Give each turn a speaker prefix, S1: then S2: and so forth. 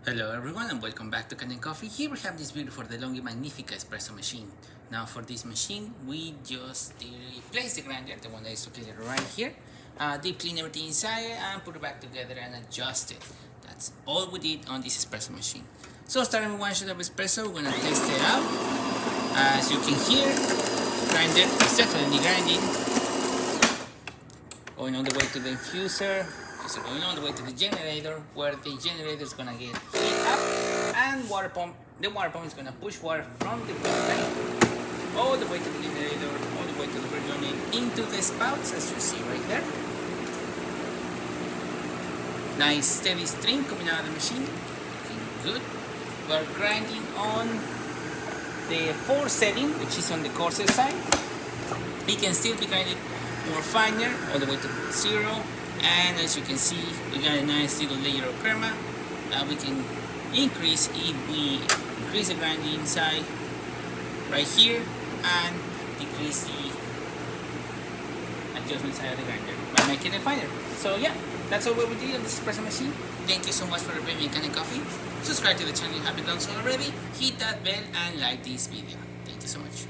S1: Hello everyone and welcome back to Kanen Coffee. Here we have this beautiful DeLonghi Magnifica espresso machine. Now for this machine we just place the grinder, the one that is located right here, deep clean everything inside and put it back together and adjust it. That's all we did on this espresso machine. So starting with one shot of espresso, we're going to test it out. As you can hear, grinder is definitely grinding. Going all the way to the infuser. So going all the way to the generator, where the generator is gonna get heat up, and water pump. The water pump is gonna push water from the water tank all the way to the generator, all the way to the burr unit, into the spouts, as you see right there. Nice steady stream coming out of the machine. Looking good. We're grinding on the 4 setting, which is on the coarser side. It can still be grinded more finer, all the way to 0. And as you can see, we got a nice little layer of crema that we can increase if we increase the grinding side right here and decrease the adjustment side of the grinder by making it finer. So yeah, that's all we did on this espresso machine. Thank you so much for bringing Kanen Coffee. Subscribe to the channel if you haven't done so already. Hit that bell and like this video. Thank you so much.